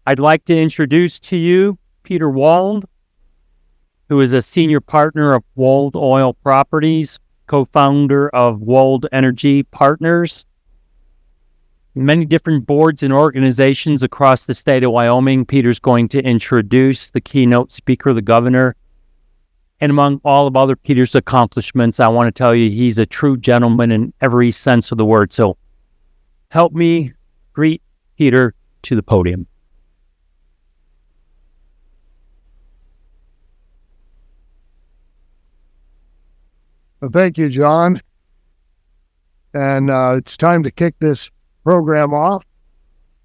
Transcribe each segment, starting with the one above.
I'd like to introduce to you Peter Wold, who is a senior partner of Wold Oil Properties, co-founder of Wold Energy Partners, many different boards and organizations across the state of Wyoming. Peter's going to introduce the keynote speaker, the governor. And among all of other Peter's accomplishments, I want to tell you he's a true gentleman in every sense of the word. So help me greet Peter to the podium. Well, thank you, John. And it's time to kick this program off.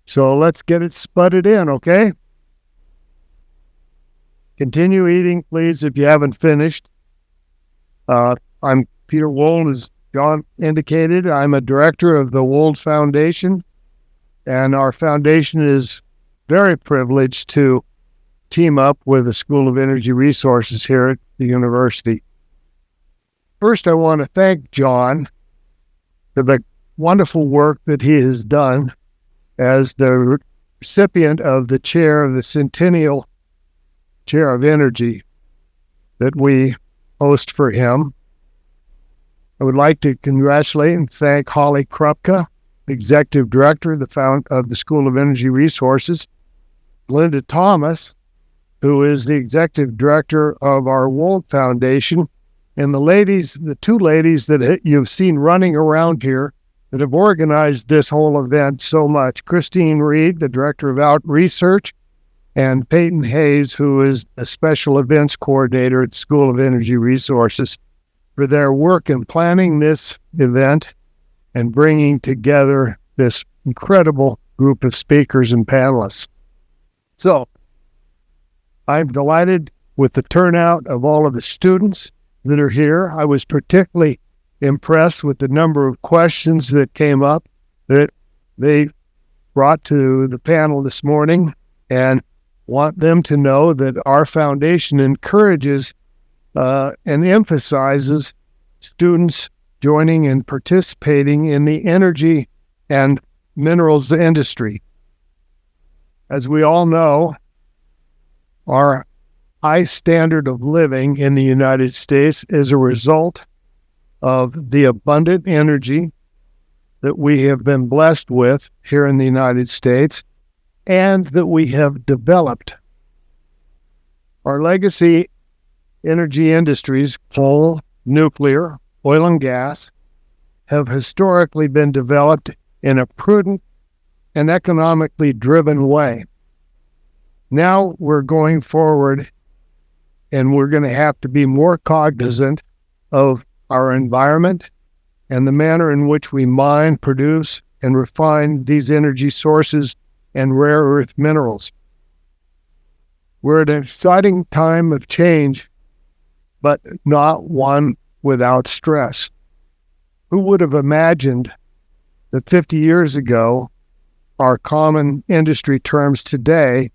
So let's get it spudded in, okay? Continue eating, please, if you haven't finished. I'm Peter Wold, as John indicated. I'm a director of the Wold Foundation, and our foundation is very privileged to team up with the School of Energy Resources here at the university. First, I want to thank John for the wonderful work that he has done as the recipient of the chair of the Centennial Chair of Energy that we host for him. I would like to congratulate and thank Holly Krupka, Executive Director of the School of Energy Resources, Linda Thomas, who is the Executive Director of our Wold Foundation, and the two ladies that you've seen running around here that have organized this whole event so much. Christine Reed, the Director of Out Research, and Peyton Hayes, who is a Special Events Coordinator at the School of Energy Resources, for their work in planning this event and bringing together this incredible group of speakers and panelists. So, I'm delighted with the turnout of all of the students that are here. I was particularly impressed with the number of questions that came up that they brought to the panel this morning, and want them to know that our foundation encourages and emphasizes students joining and participating in the energy and minerals industry. As we all know, our high standard of living in the United States is a result of the abundant energy that we have been blessed with here in the United States and that we have developed. Our legacy energy industries, coal, nuclear, oil and gas, have historically been developed in a prudent and economically driven way. Now we're going forward, and we're going to have to be more cognizant of our environment and the manner in which we mine, produce, and refine these energy sources and rare earth minerals. We're at an exciting time of change, but not one without stress. Who would have imagined that 50 years ago, our common industry terms today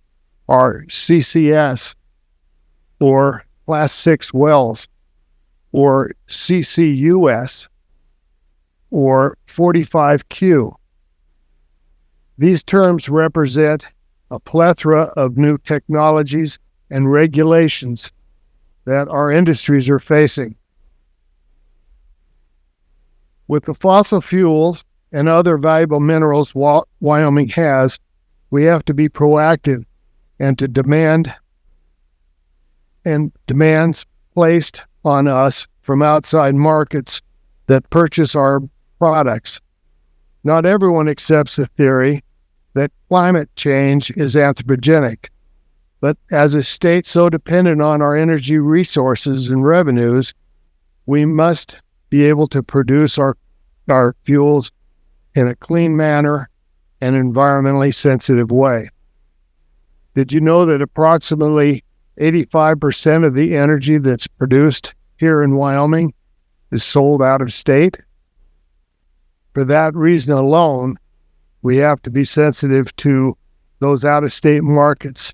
are CCS, or Class 6 wells, or CCUS, or 45Q. These terms represent a plethora of new technologies and regulations that our industries are facing. With the fossil fuels and other valuable minerals Wyoming has, we have to be proactive and to demand and demands placed on us from outside markets that purchase our products. Not everyone accepts the theory that climate change is anthropogenic, but as a state so dependent on our energy resources and revenues, we must be able to produce our fuels in a clean manner and environmentally sensitive way. Did you know that approximately 85% of the energy that's produced here in Wyoming is sold out of state? For that reason alone, we have to be sensitive to those out-of-state markets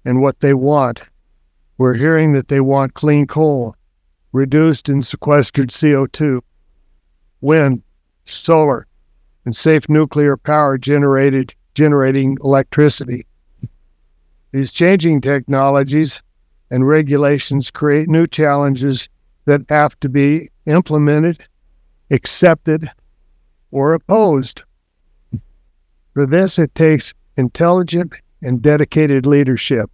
and what they want. We're hearing that they want clean coal, reduced and sequestered CO2, wind, solar, and safe nuclear power generating electricity. These changing technologies and regulations create new challenges that have to be implemented, accepted, or opposed. For this, it takes intelligent and dedicated leadership.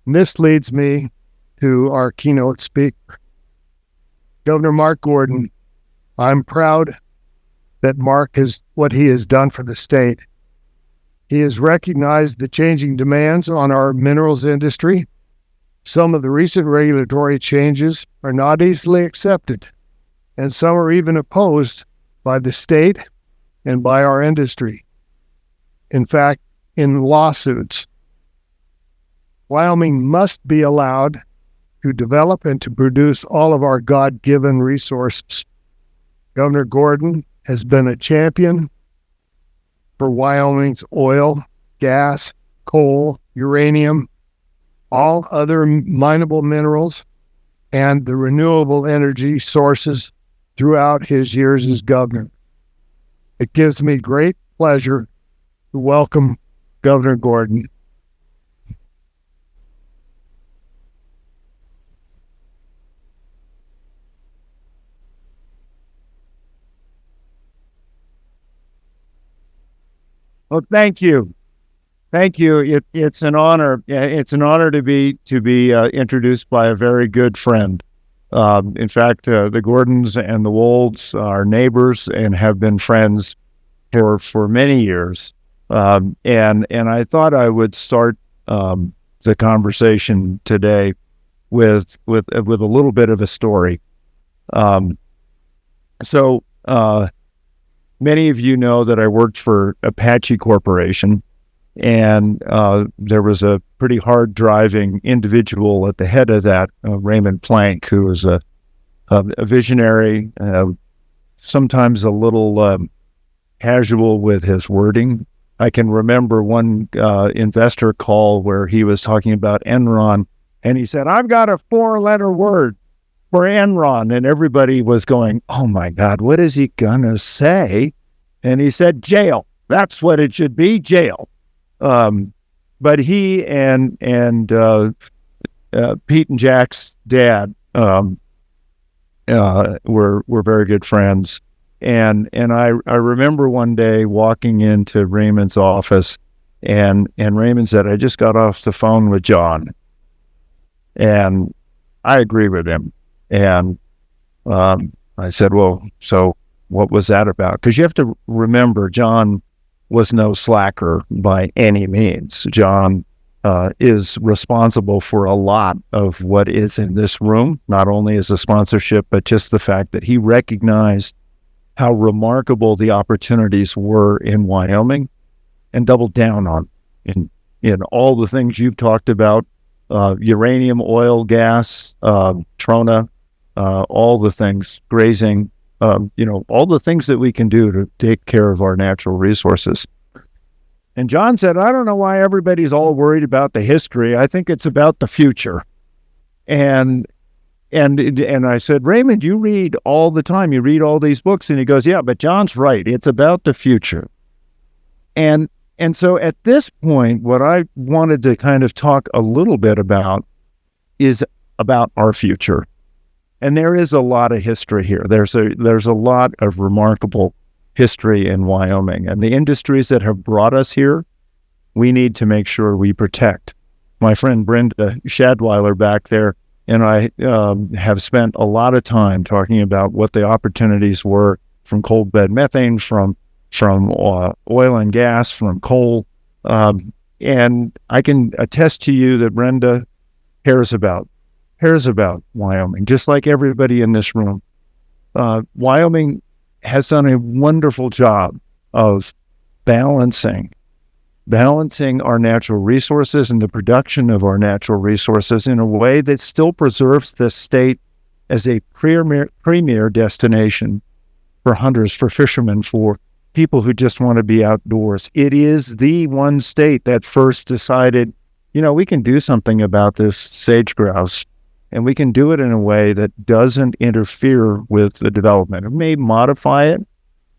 And this leads me to our keynote speaker, Governor Mark Gordon. I'm proud that Mark has what he has done for the state. He has recognized the changing demands on our minerals industry. Some of the recent regulatory changes are not easily accepted, and some are even opposed by the state and by our industry. In fact, in lawsuits, Wyoming must be allowed to develop and to produce all of our God-given resources. Governor Gordon has been a champion for Wyoming's oil, gas, coal, uranium, all other mineable minerals, and the renewable energy sources throughout his years as governor. It gives me great pleasure to welcome Governor Gordon. Well, thank you. Thank you. It's an honor. It's an honor to be introduced by a very good friend. In fact, the Gordons and the Wolds are neighbors and have been friends for many years. And I thought I would start the conversation today with a little bit of a story. Many of you know that I worked for Apache Corporation, and there was a pretty hard-driving individual at the head of that, Raymond Plank, who was a visionary, sometimes a little casual with his wording. I can remember one investor call where he was talking about Enron, and he said, "I've got a 4-letter word for Enron," and everybody was going, "Oh my God, what is he gonna say?" And he said, "Jail. That's what it should be, jail." But he and Pete and Jack's dad were very good friends, and I remember one day walking into Raymond's office, and Raymond said, "I just got off the phone with John," and I agree with him. And I said, "Well, so what was that about?" Because you have to remember, John was no slacker by any means. John is responsible for a lot of what is in this room, not only as a sponsorship, but just the fact that he recognized how remarkable the opportunities were in Wyoming and doubled down on in all the things you've talked about, uranium, oil, gas, trona, all the things, grazing, all the things that we can do to take care of our natural resources. And John said, "I don't know why everybody's all worried about the history. I think it's about the future." And I said, "Raymond, you read all the time. You read all these books." And he goes, "Yeah, but John's right. It's about the future." And so at this point, what I wanted to kind of talk a little bit about is about our future. And there is a lot of history here. There's a lot of remarkable history in Wyoming. And the industries that have brought us here, we need to make sure we protect. My friend Brenda Shadweiler back there and I have spent a lot of time talking about what the opportunities were from coal bed methane, from oil and gas, from coal. And I can attest to you that Brenda cares about Wyoming, just like everybody in this room. Wyoming has done a wonderful job of balancing our natural resources and the production of our natural resources in a way that still preserves the state as a premier destination for hunters, for fishermen, for people who just want to be outdoors. It is the one state that first decided, we can do something about this sage grouse. And we can do it in a way that doesn't interfere with the development. It may modify it,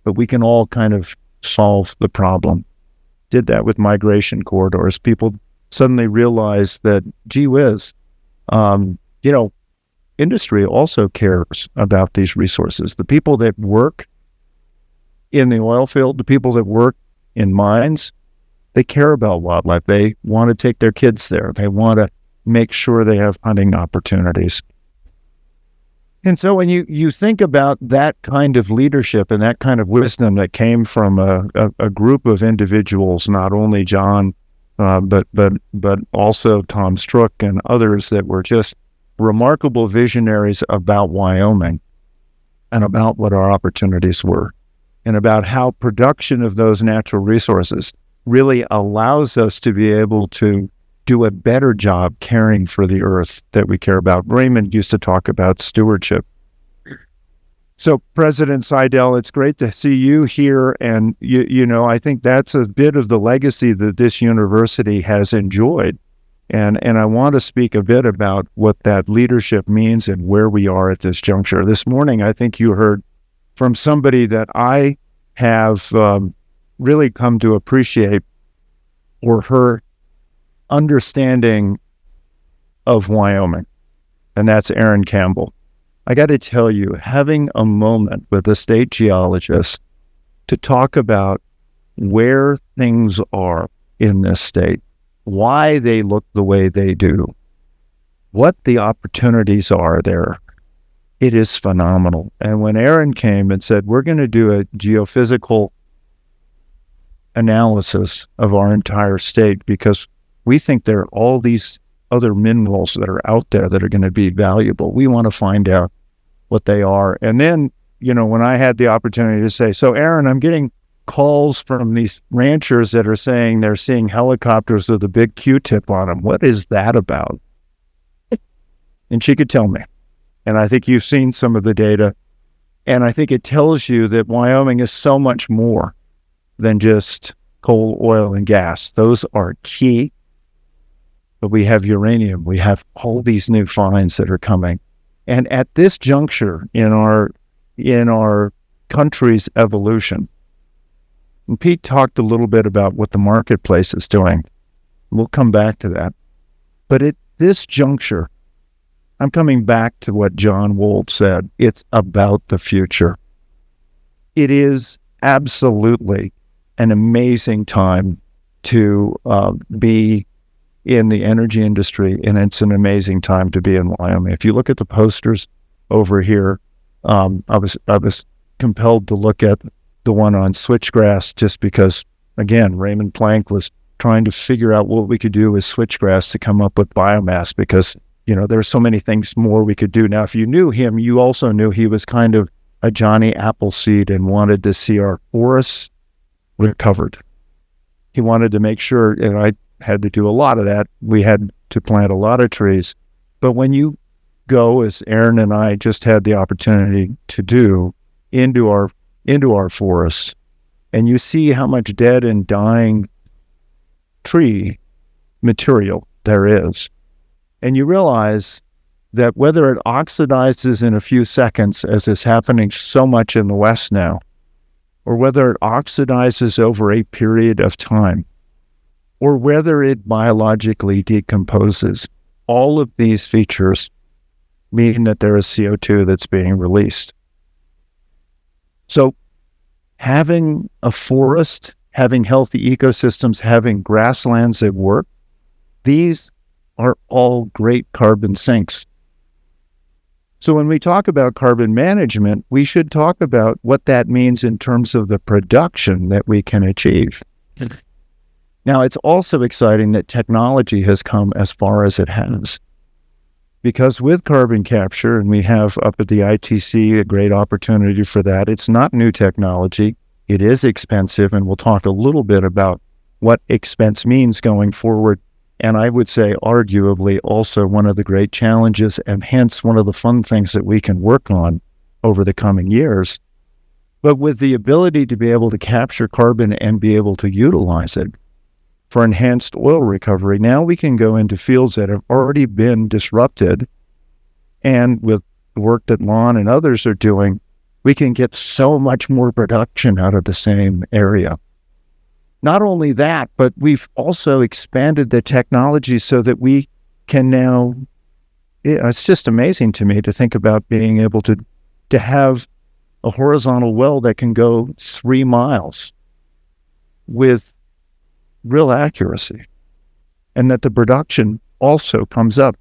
but we can all kind of solve the problem. Did that with migration corridors. People suddenly realized that, gee whiz, industry also cares about these resources. The people that work in the oil field, the people that work in mines, they care about wildlife. They want to take their kids there. They want to make sure they have hunting opportunities. And so when you think about that kind of leadership and that kind of wisdom that came from a group of individuals, not only John, but also Tom Strook and others that were just remarkable visionaries about Wyoming and about what our opportunities were and about how production of those natural resources really allows us to be able to do a better job caring for the earth that we care about. Raymond used to talk about stewardship. So, President Seidel, it's great to see you here. And, I think that's a bit of the legacy that this university has enjoyed. And I want to speak a bit about what that leadership means and where we are at this juncture. This morning, I think you heard from somebody that I have really come to appreciate, or her understanding of Wyoming, and that's Aaron Campbell. I got to tell you, having a moment with a state geologist to talk about where things are in this state, why they look the way they do, what the opportunities are there, it is phenomenal. And when Aaron came and said, we're going to do a geophysical analysis of our entire state because we think there are all these other minerals that are out there that are going to be valuable. We want to find out what they are. And then, when I had the opportunity to say, so Aaron, I'm getting calls from these ranchers that are saying they're seeing helicopters with a big Q-tip on them. What is that about? And she could tell me. And I think you've seen some of the data. And I think it tells you that Wyoming is so much more than just coal, oil, and gas. Those are key. But we have uranium. We have all these new finds that are coming. And at this juncture in our country's evolution, and Pete talked a little bit about what the marketplace is doing. We'll come back to that. But at this juncture, I'm coming back to what John Wold said. It's about the future. It is absolutely an amazing time to be in the energy industry, and it's an amazing time to be in Wyoming. If you look at the posters over here, I was compelled to look at the one on switchgrass just because, again, Raymond Plank was trying to figure out what we could do with switchgrass to come up with biomass because, there's so many things more we could do. Now, if you knew him, you also knew he was kind of a Johnny Appleseed and wanted to see our forests recovered. He wanted to make sure, and I had to do a lot of that. We had to plant a lot of trees. But when you go, as Aaron and I just had the opportunity to do, into our forests, and you see how much dead and dying tree material there is, and you realize that whether it oxidizes in a few seconds, as is happening so much in the West now, or whether it oxidizes over a period of time, or whether it biologically decomposes, all of these features mean that there is CO2 that's being released. So having a forest, having healthy ecosystems, having grasslands at work, these are all great carbon sinks. So when we talk about carbon management, we should talk about what that means in terms of the production that we can achieve. Now, it's also exciting that technology has come as far as it has. Because with carbon capture, and we have up at the ITC a great opportunity for that, it's not new technology. It is expensive, and we'll talk a little bit about what expense means going forward. And I would say arguably also one of the great challenges, and hence one of the fun things that we can work on over the coming years. But with the ability to be able to capture carbon and be able to utilize it for enhanced oil recovery, now we can go into fields that have already been disrupted. And with the work that Lon and others are doing, we can get so much more production out of the same area. not only that, but we've also expanded the technology so that we can now, it's just amazing to me to think about being able to have a horizontal well that can go 3 miles with real accuracy, and that the production also comes up.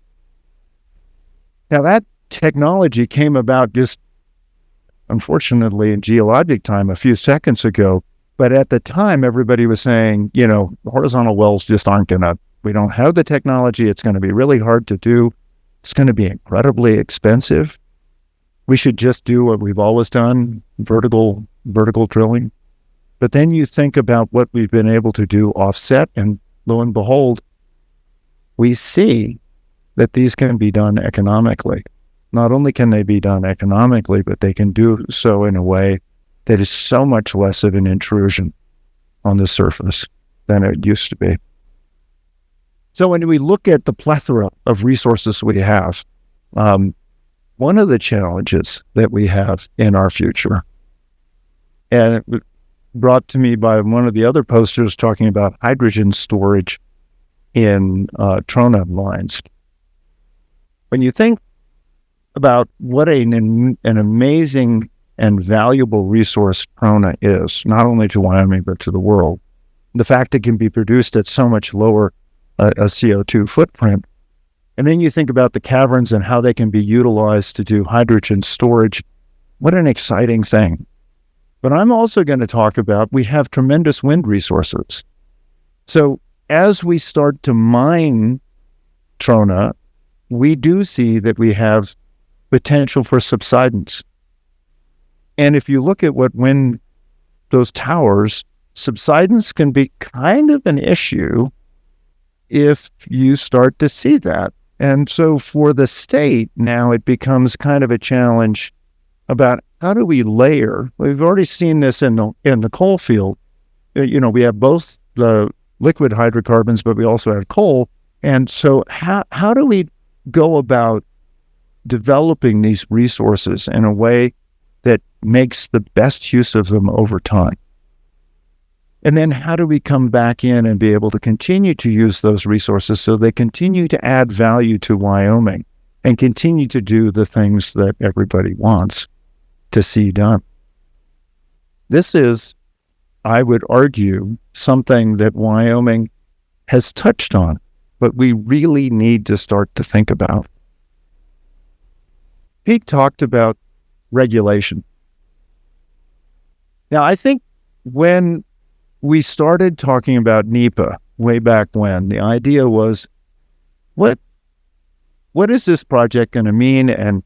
Now, that technology came about just, unfortunately, in geologic time a few seconds ago, but at the time, everybody was saying, horizontal wells just aren't we don't have the technology, it's going to be really hard to do, it's going to be incredibly expensive. We should just do what we've always done, vertical drilling. But then you think about what we've been able to do offset, and lo and behold, we see that these can be done economically. Not only can they be done economically, but they can do so in a way that is so much less of an intrusion on the surface than it used to be. So when we look at the plethora of resources we have, one of the challenges that we have in our future, and it was brought to me by one of the other posters talking about hydrogen storage in trona lines. When you think about what an amazing and valuable resource trona is, not only to Wyoming, but to the world, the fact it can be produced at so much lower a CO2 footprint, and then you think about the caverns and how they can be utilized to do hydrogen storage, what an exciting thing. But I'm also going to talk about, we have tremendous wind resources. So as we start to mine trona, we do see that we have potential for subsidence. And if you look at those towers, subsidence can be kind of an issue if you start to see that. And so for the state, now it becomes kind of a challenge about how do we layer. We've already seen this in the coal field. We have both the liquid hydrocarbons, but we also have coal. And so how do we go about developing these resources in a way that makes the best use of them over time? And then how do we come back in and be able to continue to use those resources so they continue to add value to Wyoming and continue to do the things that everybody wants to see done? This is, I would argue, something that Wyoming has touched on, but we really need to start to think about. Pete talked about regulation. Now, I think when we started talking about NEPA way back when, the idea was, what is this project going to mean, and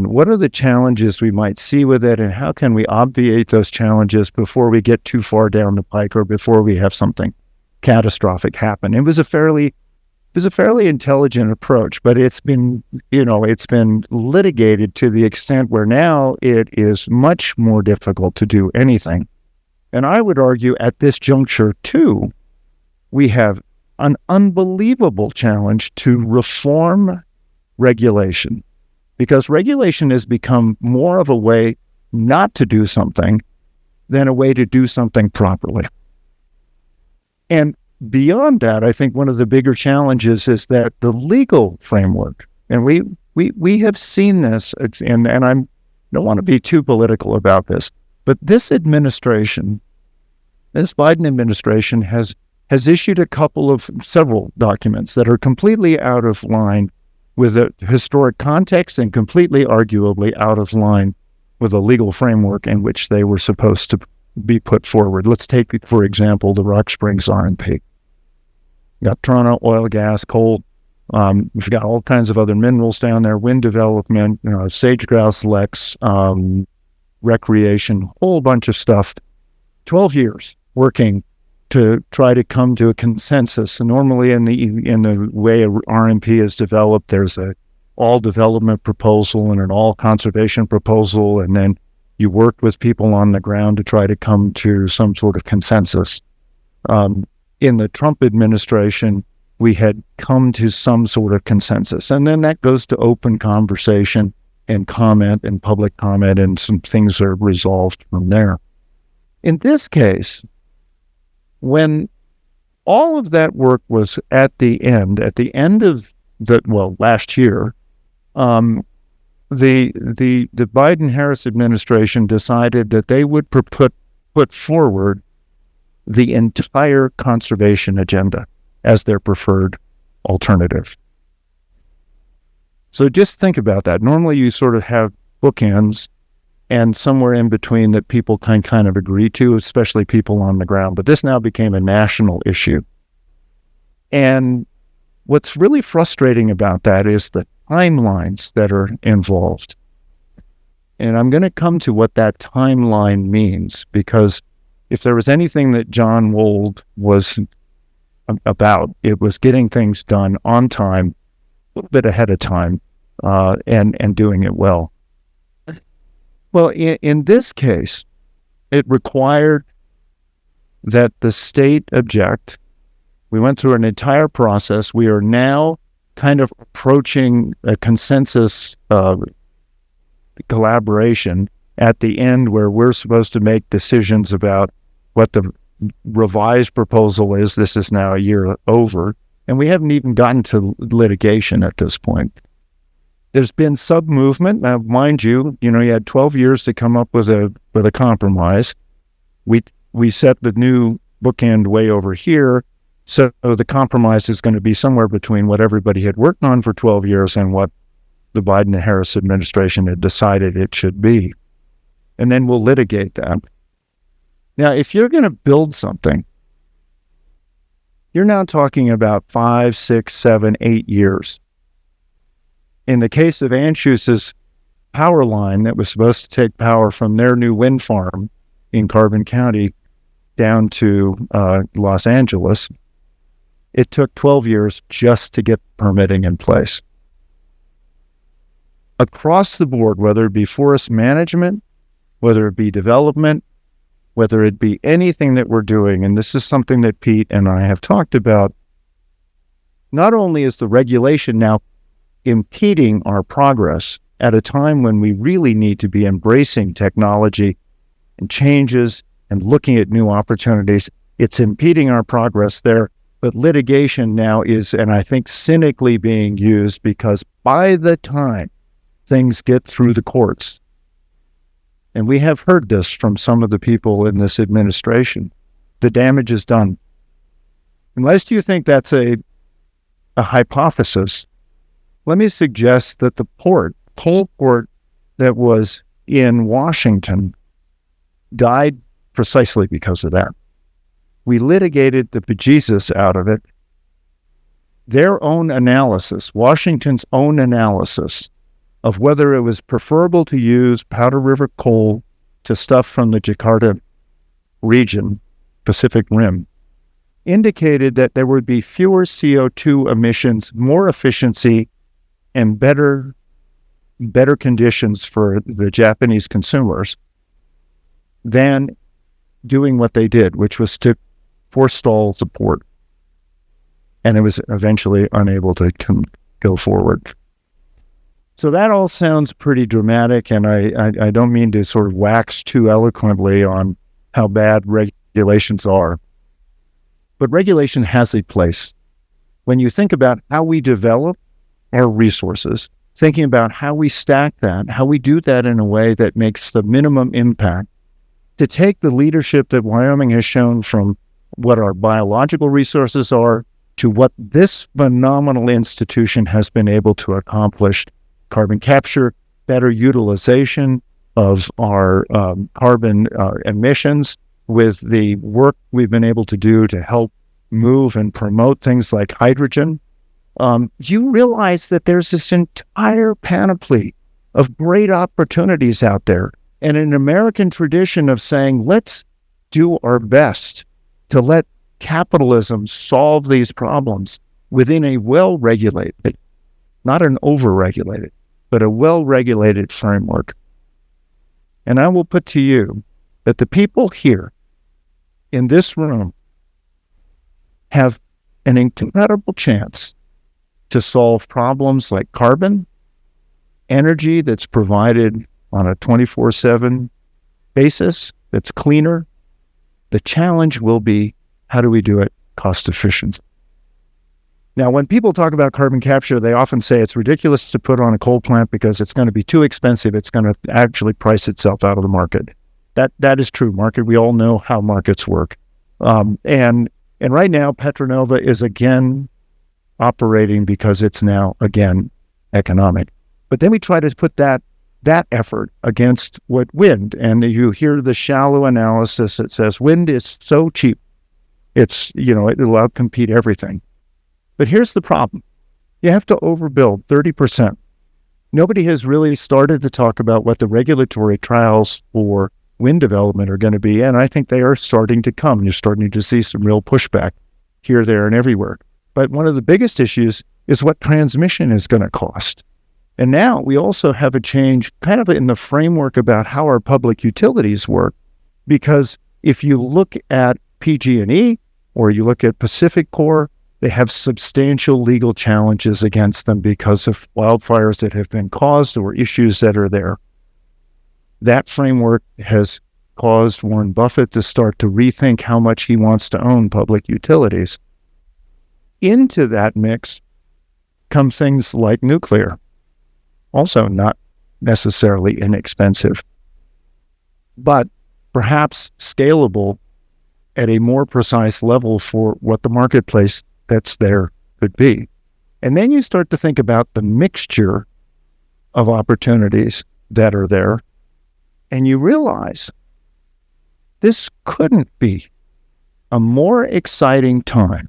what are the challenges we might see with it, and how can we obviate those challenges before we get too far down the pike or before we have something catastrophic happen? It was a fairly intelligent approach, but it's been litigated to the extent where now it is much more difficult to do anything. And I would argue at this juncture, too, we have an unbelievable challenge to reform regulation, because regulation has become more of a way not to do something than a way to do something properly. And beyond that, I think one of the bigger challenges is that the legal framework, and we have seen this, and I don't want to be too political about this, but this Biden administration has issued several documents that are completely out of line with the historic context and completely arguably out of line with the legal framework in which they were supposed to be put forward. Let's take, for example, the Rock Springs RMP. Got trona, oil, gas, coal. We've got all kinds of other minerals down there, wind development, sage-grouse leks, recreation, whole bunch of stuff. 12 years working to try to come to a consensus. And normally in the way a RMP is developed, there's a all development proposal and an all conservation proposal, and then you work with people on the ground to try to come to some sort of consensus. In the Trump administration, we had come to some sort of consensus, and then that goes to open conversation and comment and public comment, and some things are resolved from there. In this case, When all of that work was at the end of last year, the Biden-Harris administration decided that they would put forward the entire conservation agenda as their preferred alternative. So just think about that. Normally you sort of have bookends and somewhere in between that people can kind of agree to, especially people on the ground. But this now became a national issue. And what's really frustrating about that is the timelines that are involved. And I'm going to come to what that timeline means, because if there was anything that John Wold was about, it was getting things done on time, a little bit ahead of time, and doing it well. Well, in this case, it required that the state object. We went through an entire process. We are now kind of approaching a consensus collaboration at the end, where we're supposed to make decisions about what the revised proposal is. This is now a year over, and we haven't even gotten to litigation at this point. There's been sub-movement. Now, mind you, you had 12 years to come up with a compromise. We set the new bookend way over here, so the compromise is going to be somewhere between what everybody had worked on for 12 years and what the Biden and Harris administration had decided it should be. And then we'll litigate that. Now, if you're going to build something, you're now talking about 5, 6, 7, 8 years. In the case of Anschutz' power line that was supposed to take power from their new wind farm in Carbon County down to Los Angeles, it took 12 years just to get permitting in place. Across the board, whether it be forest management, whether it be development, whether it be anything that we're doing, and this is something that Pete and I have talked about, not only is the regulation now impeding our progress at a time when we really need to be embracing technology and changes and looking at new opportunities, it's impeding our progress there. But litigation now is, and I think cynically being used, because by the time things get through the courts, and we have heard this from some of the people in this administration, the damage is done. Unless you think that's a hypothesis, let me suggest that the coal port that was in Washington died precisely because of that. We litigated the bejesus out of it. Their own analysis, Washington's own analysis of whether it was preferable to use Powder River coal to stuff from the Jakarta region, Pacific Rim, indicated that there would be fewer CO2 emissions, more efficiency, and better conditions for the Japanese consumers than doing what they did, which was to forestall support. And it was eventually unable to go forward. So that all sounds pretty dramatic, and I don't mean to sort of wax too eloquently on how bad regulations are. But regulation has a place. When you think about how we develop our resources, thinking about how we stack that, how we do that in a way that makes the minimum impact, to take the leadership that Wyoming has shown from what our biological resources are to what this phenomenal institution has been able to accomplish: carbon capture, better utilization of our carbon emissions, with the work we've been able to do to help move and promote things like hydrogen. You realize that there's this entire panoply of great opportunities out there, and an American tradition of saying, let's do our best to let capitalism solve these problems within a well-regulated, not an over-regulated, but a well-regulated framework. And I will put to you that the people here in this room have an incredible chance to solve problems like carbon, energy that's provided on a 24/7 basis, that's cleaner. The challenge will be, How do we do it cost efficient? Now, when people talk about carbon capture, they often say it's ridiculous to put on a coal plant because it's going to be too expensive. It's going to actually price itself out of the market. That is true. Market. We all know how markets work. And right now, Petronova is again operating because it's now again economic. But then we try to put that effort against what wind, and you hear the shallow analysis that says wind is so cheap, it'll outcompete everything. But here's the problem. You have to overbuild 30%. Nobody has really started to talk about what the regulatory trials for wind development are going to be, and I think they are starting to come. You're starting to see some real pushback here, there, and everywhere. But one of the biggest issues is what transmission is going to cost. And now we also have a change kind of in the framework about how our public utilities work, because if you look at PG&E or you look at Pacific Core, they have substantial legal challenges against them because of wildfires that have been caused or issues that are there. That framework has caused Warren Buffett to start to rethink how much he wants to own public utilities. Into that mix come things like nuclear, also not necessarily inexpensive, but perhaps scalable at a more precise level for what the marketplace that's there could be. And then you start to think about the mixture of opportunities that are there, and you realize this couldn't be a more exciting time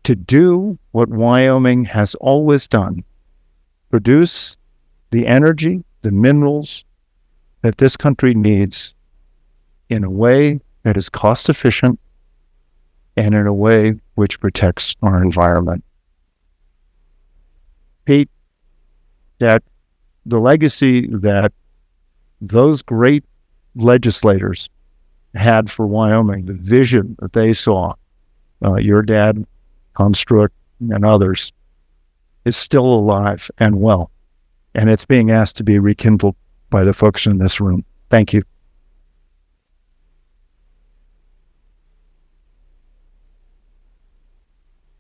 to do what Wyoming has always done: produce the energy, the minerals that this country needs in a way that is cost efficient and in a way which protects our environment. Pete, that the legacy that those great legislators had for Wyoming, the vision that they saw, your dad, Tom Struick, and others, is still alive and well. And it's being asked to be rekindled by the folks in this room. Thank you.